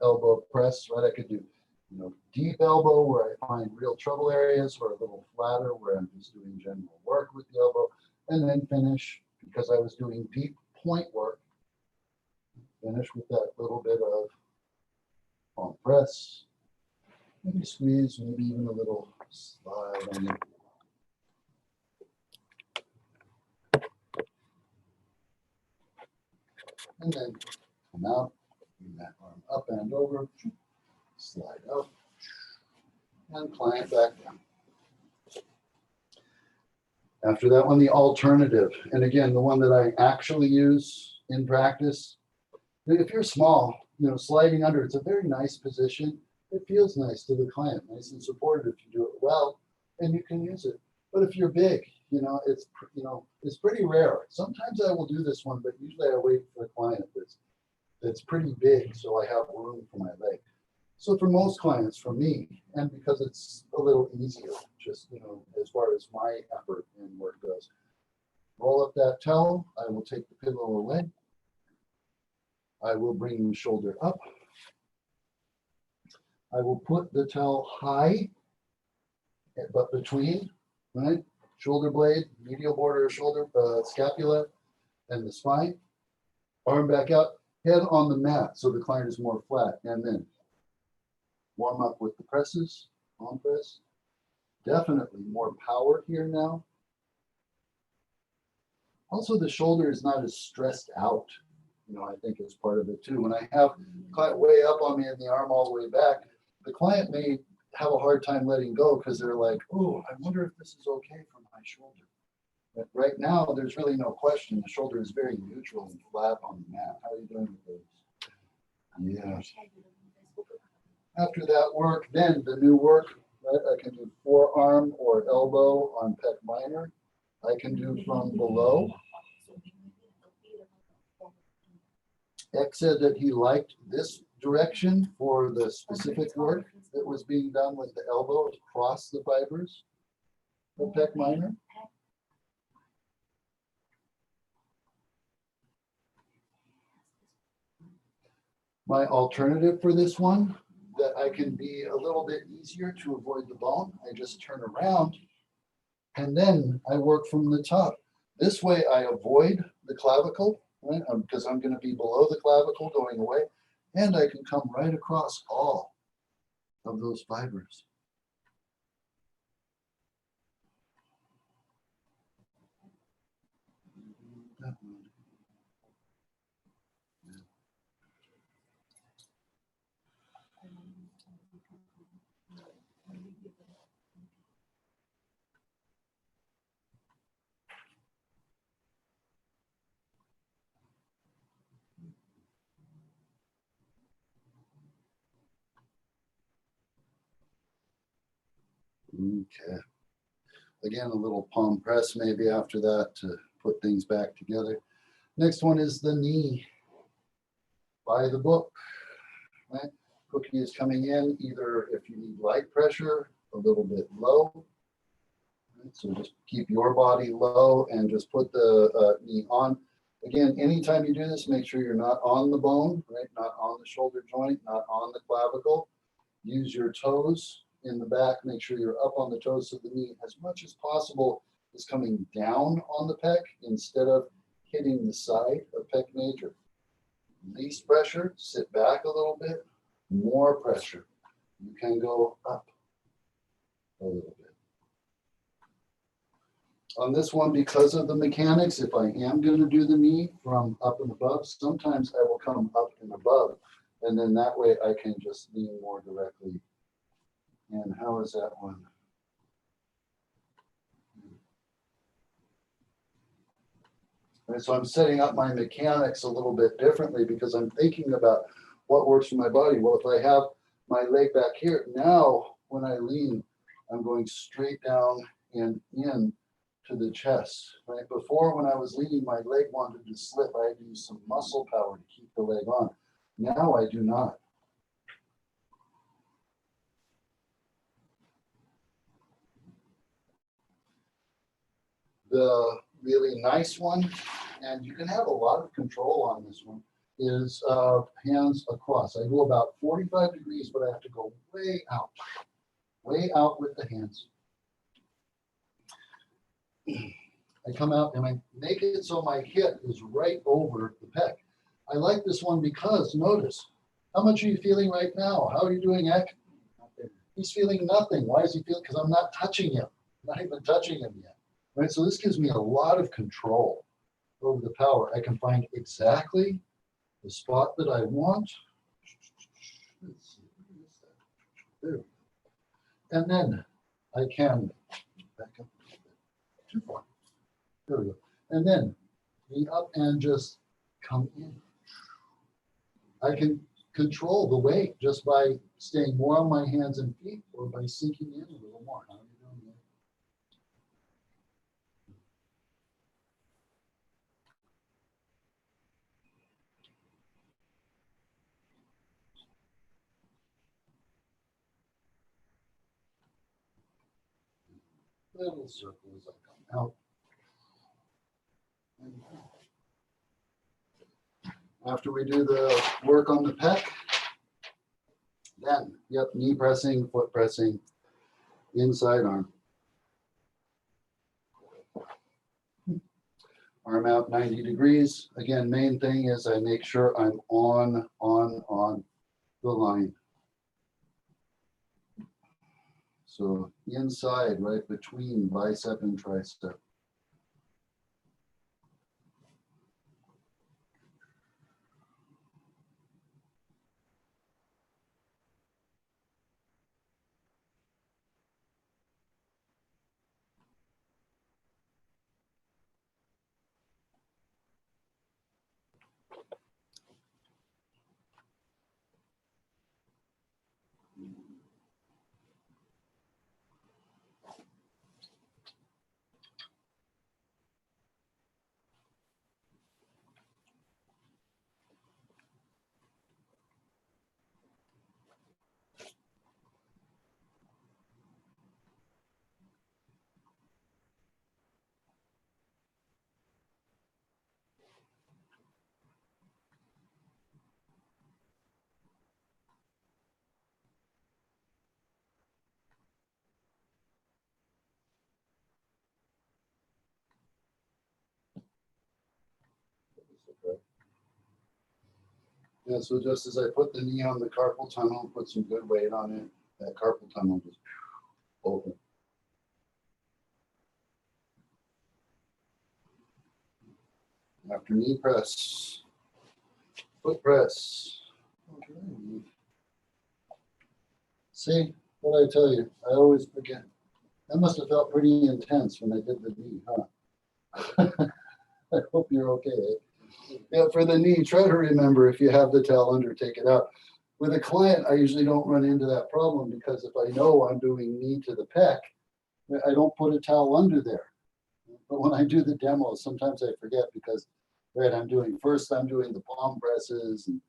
elbow press, right? I could do, deep elbow where I find real trouble areas, or a little flatter where I'm just doing general work with the elbow, and then finish, because I was doing deep point work, finish with that little bit of palm press, maybe squeeze, maybe even a little slide on it. And then come out, bring that arm up and over, slide up, and climb back down. After that one, the alternative. And again, the one that I actually use in practice, if you're small, sliding under, it's a very nice position. It feels nice to the client, nice and supported if you do it well, and you can use it. But if you're big, it's pretty rare. Sometimes I will do this one, but usually I wait for a client that's pretty big, so I have room for my leg. So for most clients, for me, and because it's a little easier, just, as far as my effort and work goes, roll up that towel. I will take the pillow away. I will bring the shoulder up. I will put the towel high, but between, right? Shoulder blade, medial border of shoulder, scapula, and the spine. Arm back out, head on the mat so the client is more flat. And then warm up with the presses, palm press. Definitely more power here now. Also, the shoulder is not as stressed out. I think is part of it too. When I have the client way up on me and the arm all the way back, the client may have a hard time letting go because they're like, oh, I wonder if this is okay for my shoulder. But right now, there's really no question. The shoulder is very neutral and flat on the mat. How are you doing with those? Yeah. After that work, then the new work, right? I can do forearm or elbow on pec minor. I can do from below. X said that he liked this direction for the specific work that was being done with the elbow across the fibers of pec minor. My alternative for this one, that I can be a little bit easier to avoid the bone, I just turn around and then I work from the top. This way I avoid the clavicle, right? Because I'm going to be below the clavicle going away, and I can come right across all of those fibers. Okay. Again, a little palm press maybe after that to put things back together. Next one is the knee. By the book, right? Cookie is coming in either if you need light pressure, a little bit low. Right? So just keep your body low and just put the knee on. Again, anytime you do this, make sure you're not on the bone, right? Not on the shoulder joint, not on the clavicle. Use your toes in the back. Make sure you're up on the toes so the knee, as much as possible, is coming down on the pec instead of hitting the side of pec major. Least pressure, sit back a little bit. More pressure, you can go up a little bit. On this one, because of the mechanics, if I am going to do the knee from up and above, sometimes I will come up and above, and then that way I can just lean more directly. And how is that one? And so I'm setting up my mechanics a little bit differently because I'm thinking about what works for my body. Well, if I have my leg back here, now when I lean, I'm going straight down and in to the chest. Right before, when I was leaning, my leg wanted to slip. I had to use some muscle power to keep the leg on. Now I do not. The really nice one, and you can have a lot of control on this one, is hands across. I go about 45 degrees, but I have to go way out with the hands. I come out and I make it so my hip is right over the pec. I like this one because notice, how much are you feeling right now? How are you doing, Eck? He's feeling nothing. Why is he feeling? Because I'm not touching him. I'm not even touching him yet. Right? So this gives me a lot of control over the power. I can find exactly the spot that I want. Let's see, there we go. And then I can back up a little bit. Too far. There we go. And then be up and just come in. I can control the weight just by staying more on my hands and feet or by sinking in a little more. How are you doing there? Little circle as I come out. And after we do the work on the pec, then, yep, knee pressing, foot pressing, inside arm. Arm out 90 degrees. Again, main thing is I make sure I'm on the line. So inside, right between bicep and tricep. Yeah, so just as I put the knee on the carpal tunnel, put some good weight on it, that carpal tunnel just open. After knee press, foot press. Okay. See, what I tell you, I always forget. That must have felt pretty intense when I did the knee, huh? I hope you're okay. Yeah, for the knee, try to remember if you have the towel under, take it out. With a client, I usually don't run into that problem because if I know I'm doing knee to the pec, I don't put a towel under there. But when I do the demos, sometimes I forget because, right, I'm doing the palm presses and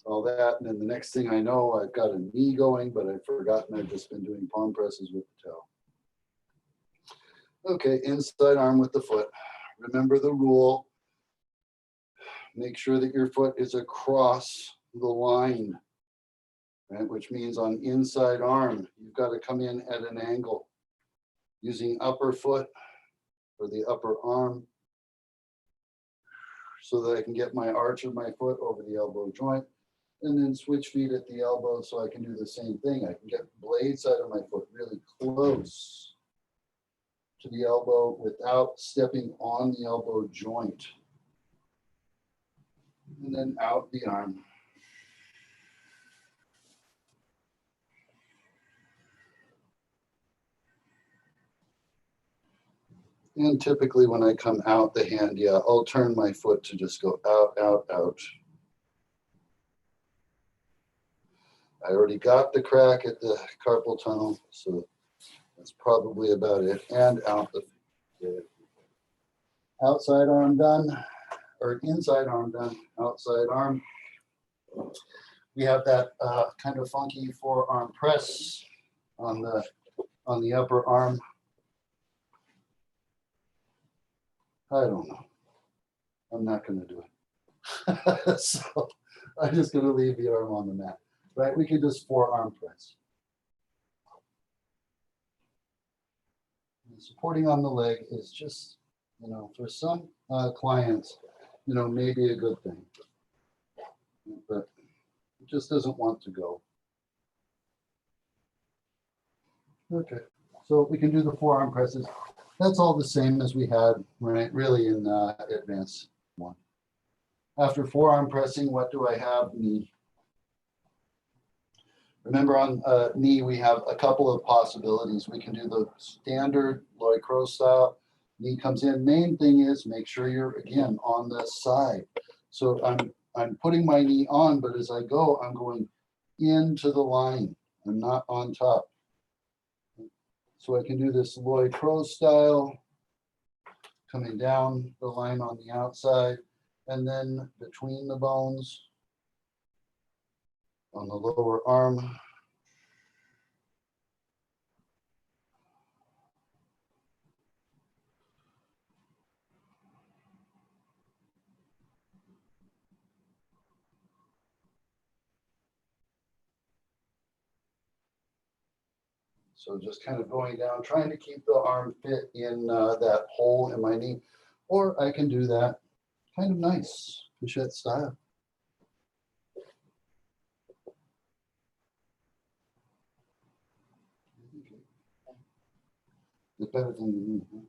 all that. And then the next thing I know, I've got a knee going, but I've forgotten I've just been doing palm presses with the towel. Okay, inside arm with the foot. Remember the rule. Make sure that your foot is across the line, right? Which means on inside arm, you've got to come in at an angle using upper foot or the upper arm so that I can get my arch of my foot over the elbow joint and then switch feet at the elbow so I can do the same thing. I can get blade side of my foot really close to the elbow without stepping on the elbow joint. And then out the arm. And typically when I come out the hand, yeah, I'll turn my foot to just go out, out, out. I already got the crack at the carpal tunnel, so that's probably about it. And out the outside arm done, or inside arm done, outside arm. We have that kind of funky forearm press on the upper arm. I don't know. I'm not going to do it. So I'm just going to leave the arm on the mat, right? We can just forearm press. And supporting on the leg is just, you know, for some clients, you know, maybe a good thing, but it just doesn't want to go. Okay, so we can do the forearm presses. That's all the same as we had, right? Really in advanced one. After forearm pressing, what do I have? Knee. Remember on knee, we have a couple of possibilities. We can do the standard Lloyd Crow style. Knee comes in. Main thing is make sure you're, again, on the side. So I'm putting my knee on, but as I go, I'm going into the line. I'm not on top. So I can do this Lloyd Crow style, coming down the line on the outside, and then between the bones on the lower arm. So just kind of going down, trying to keep the arm fit in that hole in my knee. Or I can do that kind of nice, Pichette style. It's better than the knee. Huh?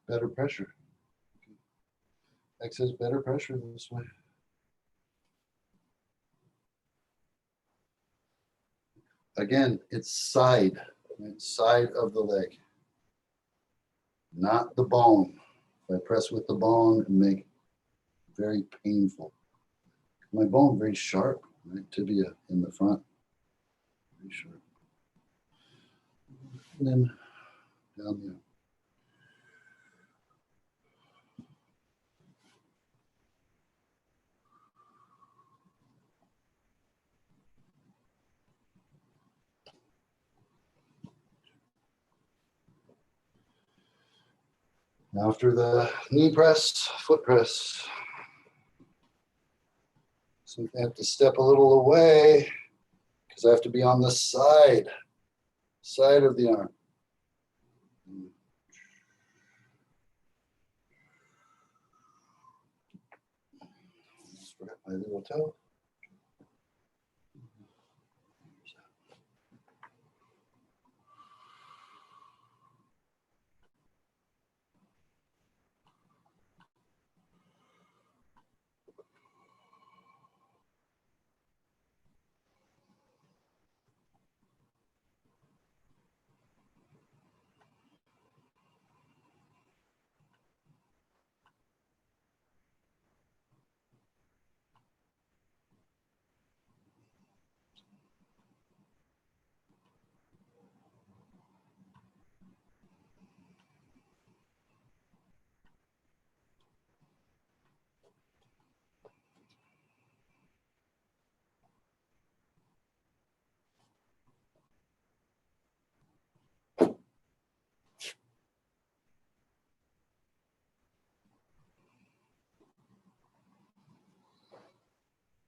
Better pressure. X says better pressure this way. Again, it's side, right? Side of the leg, not the bone. If I press with the bone, it make it very painful. My bone very sharp, right? Tibia in the front, very sharp. And then down the. After the knee press, foot press. So I have to step a little away because I have to be on the side of the arm. Strap my little toe.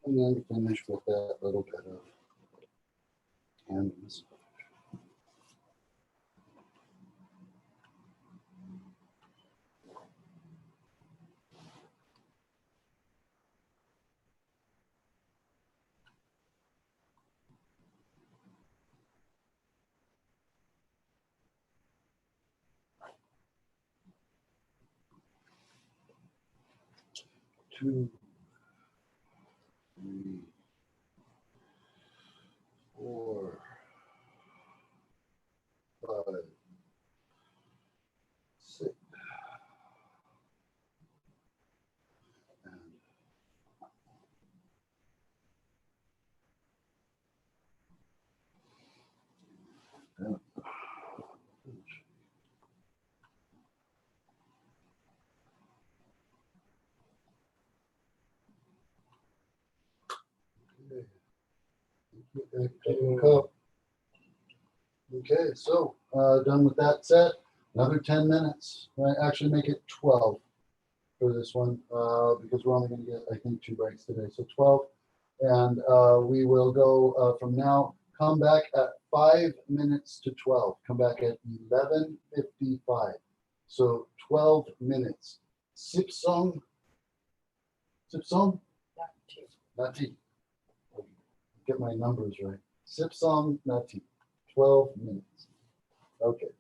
And then finish with that little bit of hand massage. Two, three, four, five, six, and down. Okay, so done with that set. Another 10 minutes, right? Actually make it 12 for this one, because we're only gonna get, I think, 2 breaks today, so 12. And we will go from now, come back at 5 minutes to 12, come back at 11:55. So 12 minutes. Sip song, Nati. Get my numbers right. Sip song, Nati. 12 minutes. Okay.